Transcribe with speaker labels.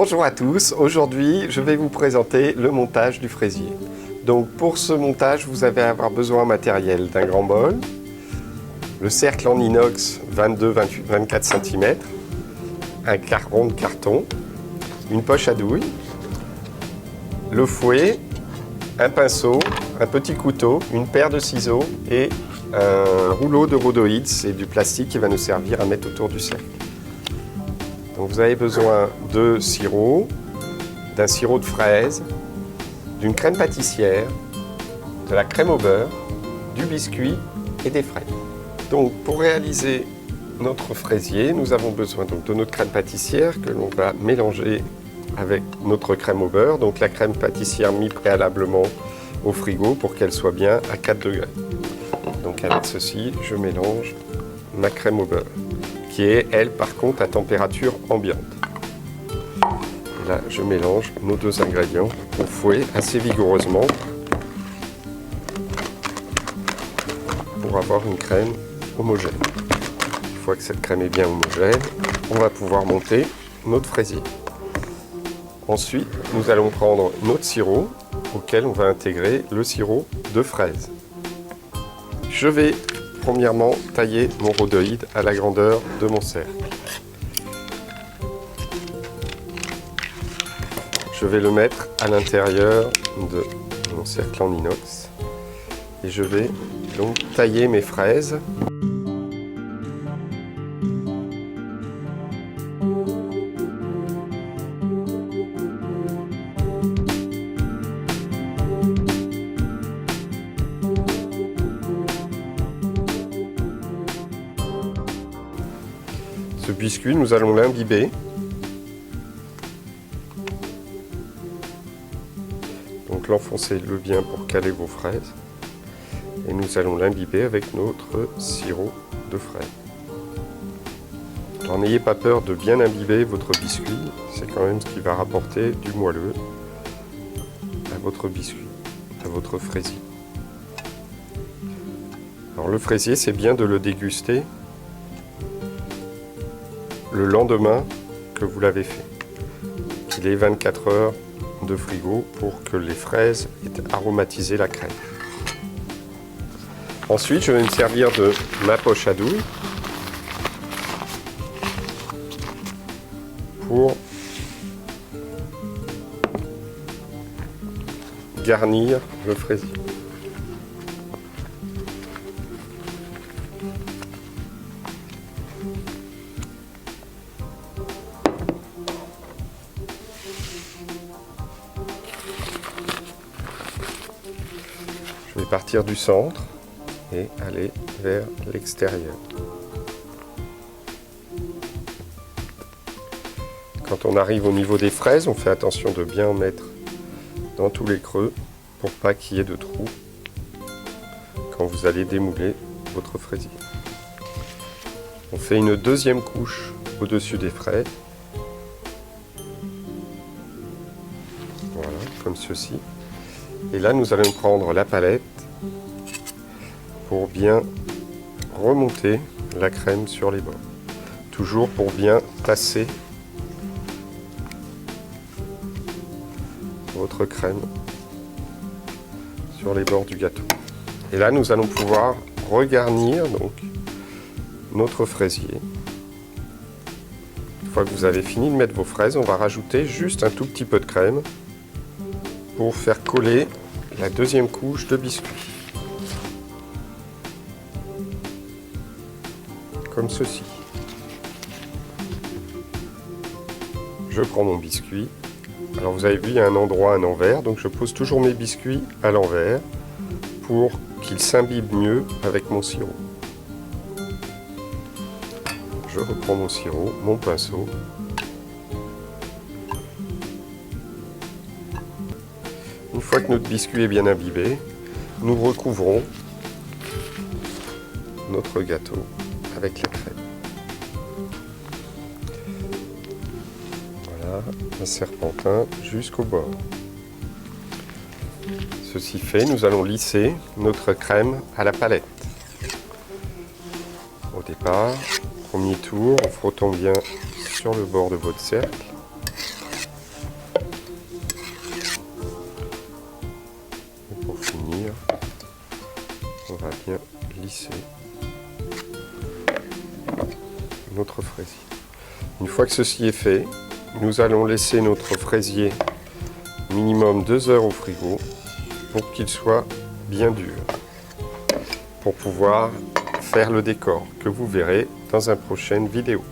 Speaker 1: Bonjour à tous, aujourd'hui je vais vous présenter le montage du fraisier. Donc pour ce montage vous allez avoir besoin matériel d'un grand bol, le cercle en inox 22-24 cm, un rond de carton, une poche à douille, le fouet, un pinceau, un petit couteau, une paire de ciseaux et un rouleau de rhodoïdes, c'est du plastique qui va nous servir à mettre autour du cercle. Donc vous avez besoin de sirop, d'un sirop de fraise, d'une crème pâtissière, de la crème au beurre, du biscuit et des fraises. Donc pour réaliser notre fraisier, nous avons besoin donc de notre crème pâtissière que l'on va mélanger avec notre crème au beurre. Donc la crème pâtissière mise préalablement au frigo pour qu'elle soit bien à 4 degrés. Donc avec ceci, je mélange ma crème au beurre, qui est, elle, par contre, à température ambiante. Et là, je mélange nos deux ingrédients au fouet assez vigoureusement pour avoir une crème homogène. Une fois que cette crème est bien homogène, on va pouvoir monter notre fraisier. Ensuite, nous allons prendre notre sirop auquel on va intégrer le sirop de fraise. Je vais premièrement tailler mon rhodoïde à la grandeur de mon cercle. Je vais le mettre à l'intérieur de mon cercle en inox et je vais donc tailler mes fraises. Ce biscuit, nous allons l'imbiber. Donc l'enfoncez-le bien pour caler vos fraises. Et nous allons l'imbiber avec notre sirop de fraises. Alors n'ayez pas peur de bien imbiber votre biscuit, c'est quand même ce qui va rapporter du moelleux à votre biscuit, à votre fraisier. Alors le fraisier, c'est bien de le déguster le lendemain que vous l'avez fait. Il est 24 heures de frigo pour que les fraises aient aromatisé la crème. Ensuite, je vais me servir de ma poche à douille pour garnir le fraisier. Je vais partir du centre et aller vers l'extérieur. Quand on arrive au niveau des fraises, on fait attention de bien en mettre dans tous les creux pour pas qu'il y ait de trous quand vous allez démouler votre fraisier. On fait une deuxième couche au-dessus des fraises. Voilà, comme ceci. Et là, nous allons prendre la palette pour bien remonter la crème sur les bords. Toujours pour bien tasser votre crème sur les bords du gâteau. Et là, nous allons pouvoir regarnir donc notre fraisier. Une fois que vous avez fini de mettre vos fraises, on va rajouter juste un tout petit peu de crème pour faire coller la deuxième couche de biscuit. Comme ceci. Je prends mon biscuit. Alors vous avez vu, il y a un endroit, un envers, donc je pose toujours mes biscuits à l'envers pour qu'ils s'imbibent mieux avec mon sirop. Je reprends mon sirop, mon pinceau. Une fois que notre biscuit est bien imbibé, nous recouvrons notre gâteau avec la crème. Voilà, un serpentin jusqu'au bord. Ceci fait, nous allons lisser notre crème à la palette. Au départ, premier tour, en frottant bien sur le bord de votre cercle. bien lisser notre fraisier. Une fois que ceci est fait, nous allons laisser notre fraisier minimum 2 heures au frigo pour qu'il soit bien dur, pour pouvoir faire le décor que vous verrez dans une prochaine vidéo.